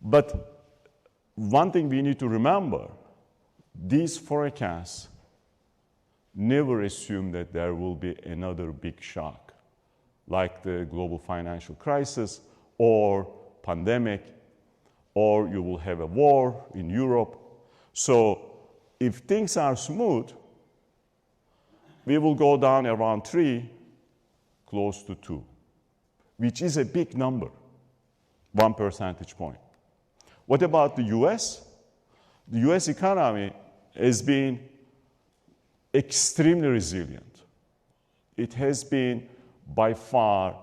But one thing we need to remember, these forecasts never assume that there will be another big shock, like the global financial crisis or pandemic, or you will have a war in Europe. So if things are smooth, we will go down around 3, close to 2, which is a big number, 1 percentage point. What about the US? The US economy has been extremely resilient. It has been by far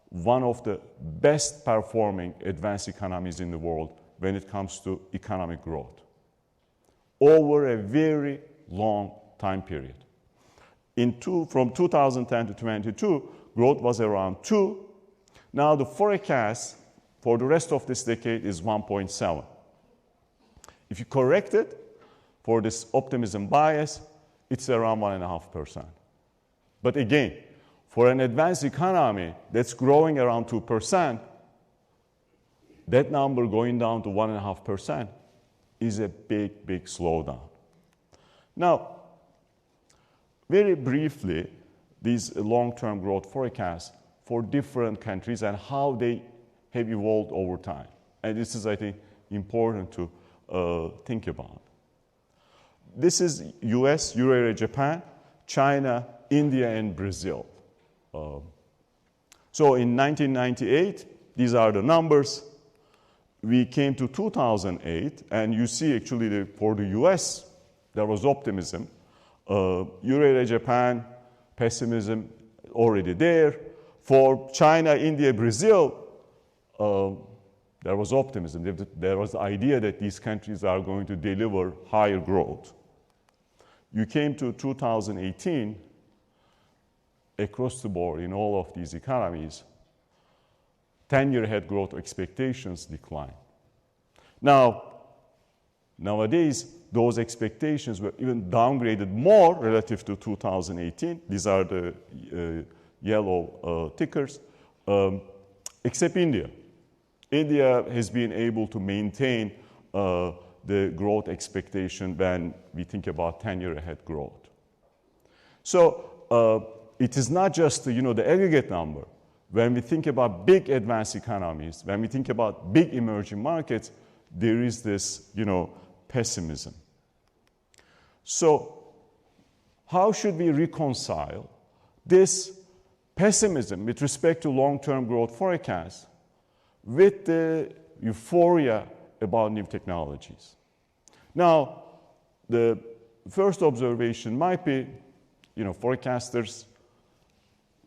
one of the best performing advanced economies in the world when it comes to economic growth over a very long time period. From 2010 to 22, growth was around 2. Now the forecast for the rest of this decade is 1.7. If you correct it for this optimism bias, it's around 1.5%. But again, for an advanced economy that's growing around 2%, that number going down to 1.5% is a big, big slowdown. Now, very briefly, these long-term growth forecasts for different countries and how they have evolved over time. And this is, I think, important to think about. This is US, Euro area, Japan, China, India, and Brazil. So in 1998, these are the numbers. We came to 2008, and you see actually for the US, there was optimism. Euro area, Japan, pessimism already there. For China, India, Brazil, there was optimism. There was the idea that these countries are going to deliver higher growth. You came to 2018, across the board in all of these economies, 10-year ahead growth expectations decline. Now, nowadays, those expectations were even downgraded more relative to 2018. These are the yellow tickers, except India. India has been able to maintain the growth expectation when we think about 10-year ahead growth. So it is not just the aggregate number. When we think about big advanced economies, when we think about big emerging markets, there is this pessimism. So how should we reconcile this pessimism with respect to long-term growth forecasts with the euphoria about new technologies? Now, the first observation might be, forecasters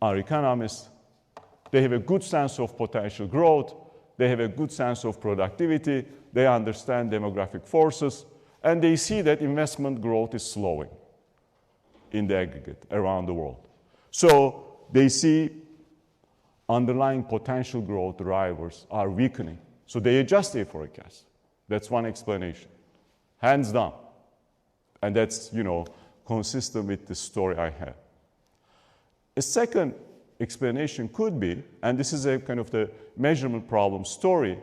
are economists. They have a good sense of potential growth. They have a good sense of productivity. They understand demographic forces. And they see that investment growth is slowing in the aggregate around the world. So they see underlying potential growth drivers are weakening. So they adjust their forecast. That's one explanation, hands down. And that's, consistent with the story I have. A second explanation could be, and this is a kind of the measurement problem story,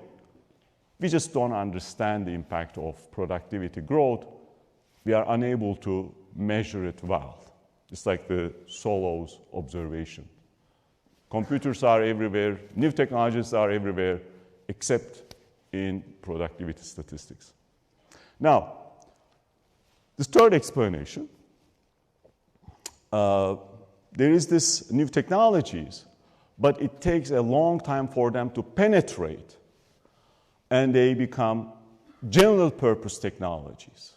we just don't understand the impact of productivity growth. We are unable to measure it well. It's like the Solo's observation. Computers are everywhere, new technologies are everywhere, except in productivity statistics. Now, the third explanation, there is this new technologies, but it takes a long time for them to penetrate, and they become general purpose technologies.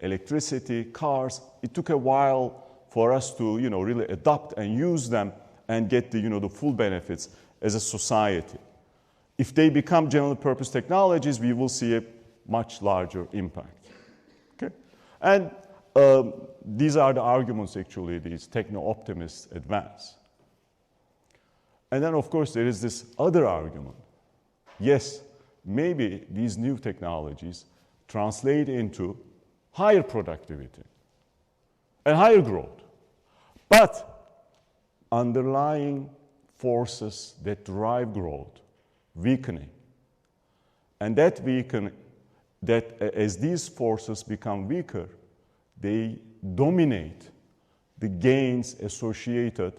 Electricity, cars, it took a while for us to really adopt and use them and get the full benefits as a society. If they become general purpose technologies, we will see a much larger impact. Okay? And these are the arguments actually these techno-optimists advance. And then of course there is this other argument. Yes, maybe these new technologies translate into higher productivity and higher growth. But underlying forces that drive growth, weakening. And that as these forces become weaker, they dominate the gains associated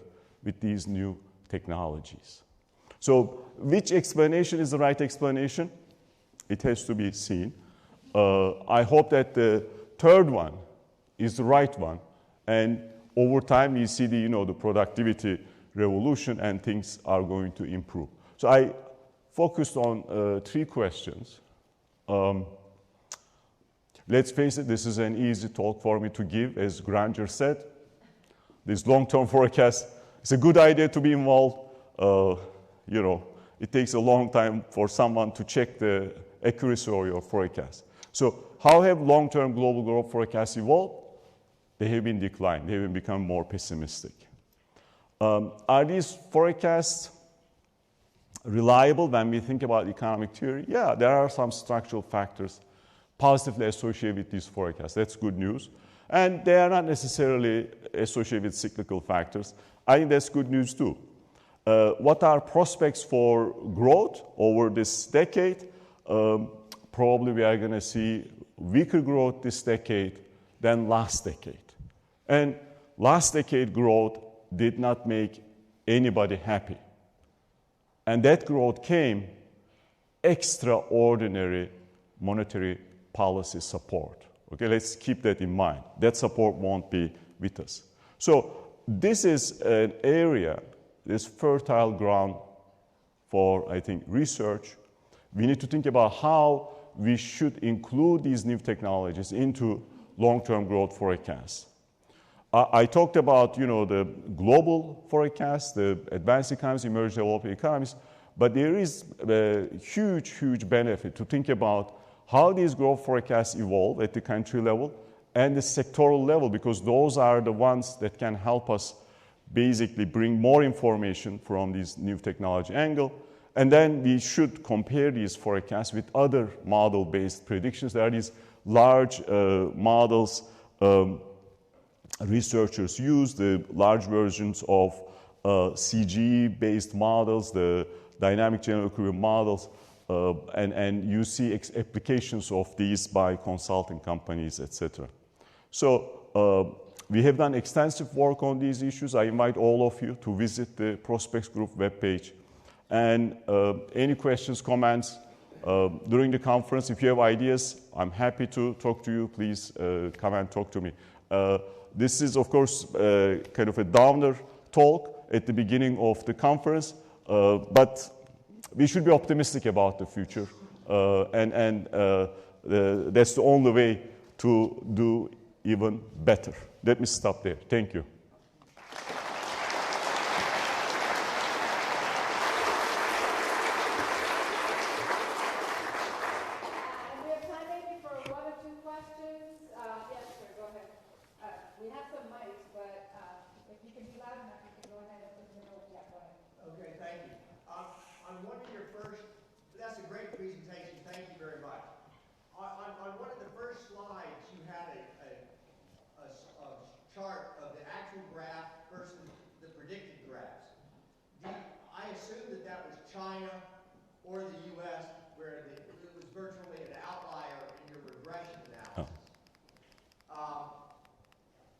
with these new technologies. So which explanation is the right explanation? It has to be seen. I hope that the third one is the right one. And over time, we see the productivity revolution and things are going to improve. So I focused on 3 questions. Let's face it, this is an easy talk for me to give. As Granger said, this long-term forecast, it's a good idea to be involved. It takes a long time for someone to check the accuracy of your forecast. So how have long-term global growth forecasts evolved? They have been declined. They have become more pessimistic. Are these forecasts reliable when we think about economic theory? Yeah, there are some structural factors positively associated with these forecasts. That's good news. And they are not necessarily associated with cyclical factors. I think that's good news too. What are prospects for growth over this decade? Probably we are going to see weaker growth this decade than last decade. And last decade growth did not make anybody happy. And that growth came extraordinary monetary policy support. Okay, let's keep that in mind. That support won't be with us. So this is an area, this fertile ground for, I think, research. We need to think about how we should include these new technologies into long-term growth forecasts. I talked about, the global forecast, the advanced economies, emerging developing economies, but there is a huge, huge benefit to think about how these growth forecasts evolve at the country level and the sectoral level, because those are the ones that can help us basically bring more information from this new technology angle. And then we should compare these forecasts with other model-based predictions. There are these large models researchers use, the large versions of CGE-based models, the dynamic general equilibrium models, and you see applications of these by consulting companies, etc. So we have done extensive work on these issues. I invite all of you to visit the Prospects Group webpage. And any questions, comments during the conference, if you have ideas, I'm happy to talk to you. Please come and talk to me. This is, of course, kind of a downer talk at the beginning of the conference, but we should be optimistic about the future, and that's the only way to do even better. Let me stop there. Thank you. Okay, thank you. one of your first, that's a great presentation, thank you very much. On one of the first slides, you had a chart of the actual graph versus the predicted graphs. I assume that was China or the U.S., where it was virtually an outlier in your regression analysis.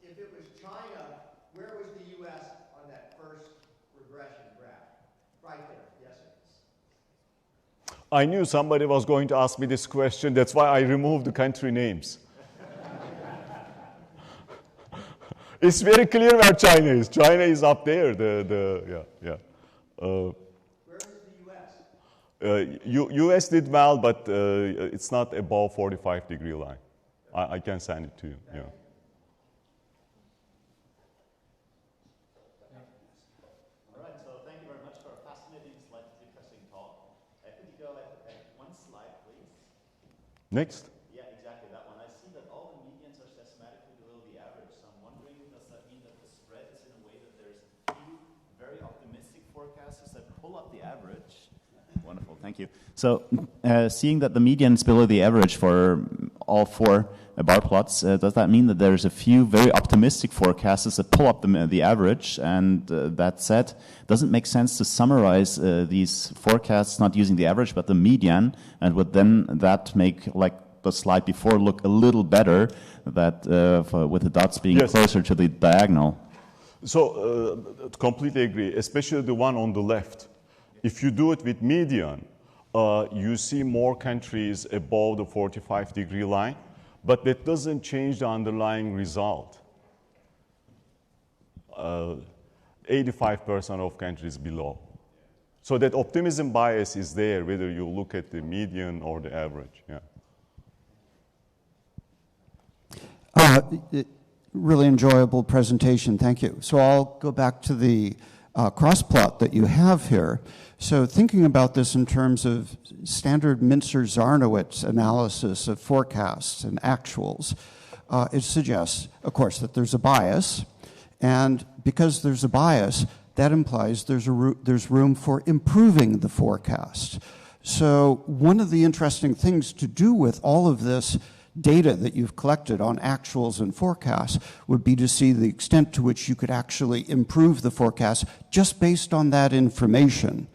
If it was China, where was the U.S. on that first regression graph? Right there, yes, sir. I knew somebody was going to ask me this question. That's why I removed the country names. It's very clear where China is. China is up there. Where is the U.S.? U.S. did well, but it's not above 45-degree line. I can send it to you. Yeah. All right, so thank you very much for a fascinating, slightly interesting talk. Could you go at one slide, please? Next. Yeah, exactly that one. I see that all the medians are systematically below the average. So I'm wondering, does that mean that the spread is in a way that there's a few very optimistic forecasters that pull up the average? Wonderful, thank you. So seeing that the median is below the average for all four bar plots, does that mean that there's a few very optimistic forecasters that pull up the average? And that said, does it make sense to summarize these forecasts not using the average but the median, and would then that make, like the slide before, look a little better, that with the dots being closer to the diagonal? So completely agree, especially the one on the left. If you do it with median, you see more countries above the 45-degree line, but that doesn't change the underlying result. 85% of countries below. So that optimism bias is there, whether you look at the median or the average. Yeah. Really enjoyable presentation, thank you. So I'll go back to the cross plot that you have here. So thinking about this in terms of standard Mincer-Zarnowitz analysis of forecasts and actuals, it suggests, of course, that there's a bias, and because there's a bias, that implies there's room for improving the forecast. So one of the interesting things to do with all of this data that you've collected on actuals and forecasts would be to see the extent to which you could actually improve the forecast just based on that information.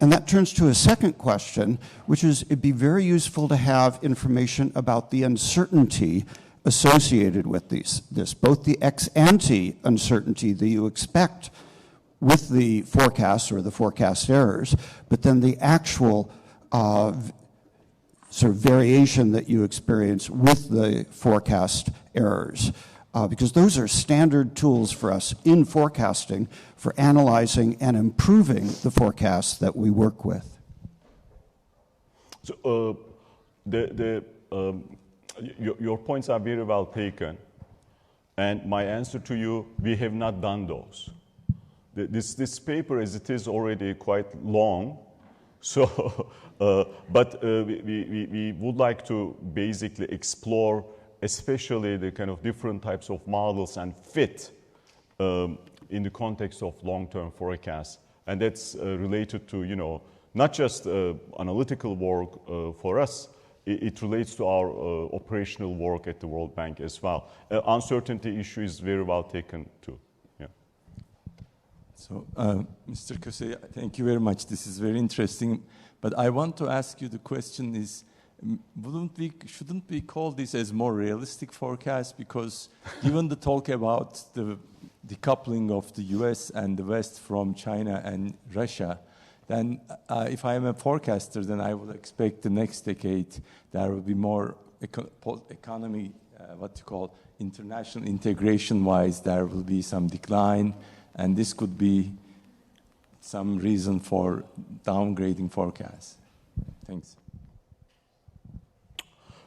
And that turns to a second question, which is it'd be very useful to have information about the uncertainty associated with this, both the ex-ante uncertainty that you expect with the forecasts or the forecast errors, but then the actual sort of variation that you experience with the forecast errors. Because those are standard tools for us in forecasting for analyzing and improving the forecasts that we work with. So your points are very well taken. And my answer to you, we have not done those. This paper, as it is already quite long, so, but we would like to basically explore especially the kind of different types of models and fit in the context of long-term forecasts. And that's related to, you know, not just analytical work for us, it relates to our operational work at the World Bank as well. Uncertainty issue is very well taken too. Yeah. So, Mr. Kose, thank you very much. This is very interesting. But I want to ask you, the question is, shouldn't we call this as more realistic forecast? Because given the talk about the decoupling of the US and the West from China and Russia, then if I am a forecaster, then I would expect the next decade there will be more economy, international integration-wise, there will be some decline, and this could be some reason for downgrading forecasts. Thanks.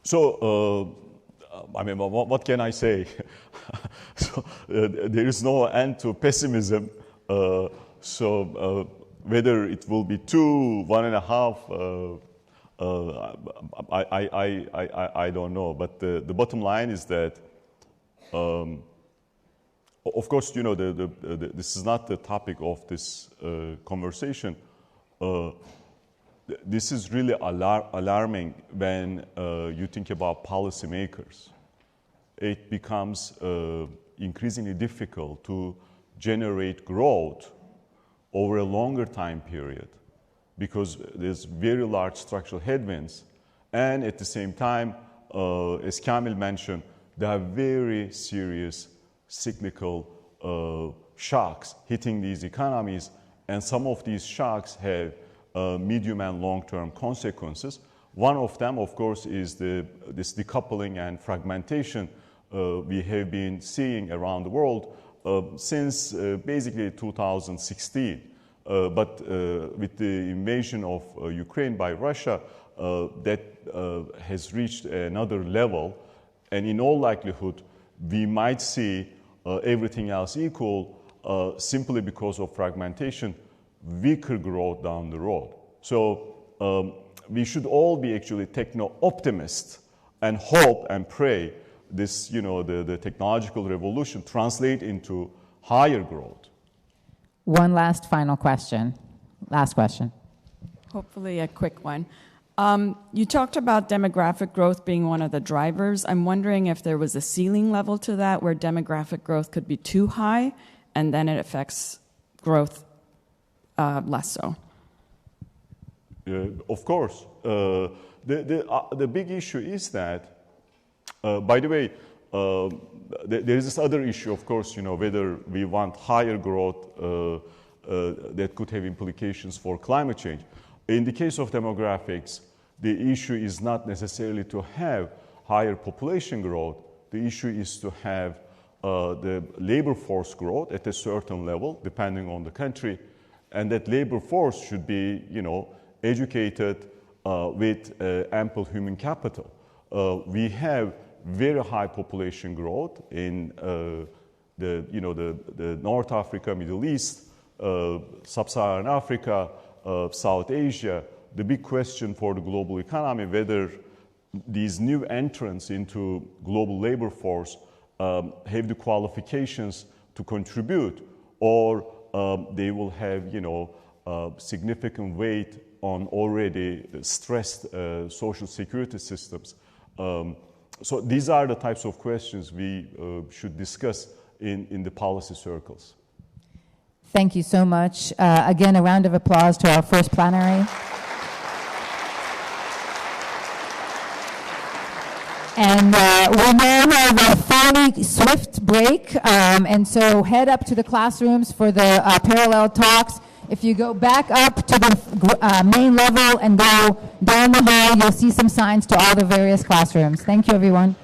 So, I mean, what can I say? So, there is no end to pessimism. Whether it will be 2, 1.5, I don't know. But the bottom line is that, of course, you know, this is not the topic of this conversation. this is really alarming when you think about policymakers. It becomes increasingly difficult to generate growth over a longer time period because there's very large structural headwinds. And at the same time, as Kamil mentioned, there are very serious cyclical shocks hitting these economies. And some of these shocks have medium and long-term consequences. One of them, of course, is this decoupling and fragmentation we have been seeing around the world since basically 2016. But with the invasion of Ukraine by Russia, that has reached another level. And in all likelihood, we might see everything else equal simply because of fragmentation, weaker growth down the road. So we should all be actually techno-optimists and hope and pray this, the technological revolution translate into higher growth. One last final question. Last question. Hopefully a quick one. You talked about demographic growth being one of the drivers. I'm wondering if there was a ceiling level to that where demographic growth could be too high and then it affects growth less so. Of course. The big issue is that, by the way, there is this other issue, of course, whether we want higher growth that could have implications for climate change. In the case of demographics, the issue is not necessarily to have higher population growth. The issue is to have the labor force growth at a certain level, depending on the country, and that labor force should be, educated with ample human capital. We have very high population growth in the North Africa, Middle East, Sub-Saharan Africa, South Asia. The big question for the global economy, whether these new entrants into global labor force have the qualifications to contribute, or they will have, significant weight on already stressed social security systems. So these are the types of questions we should discuss in the policy circles. Thank you so much. Again, a round of applause to our first plenary. And we now have a fairly swift break, and so head up to the classrooms for the parallel talks. If you go back up to the main level and go down the hall, you'll see some signs to all the various classrooms. Thank you, everyone.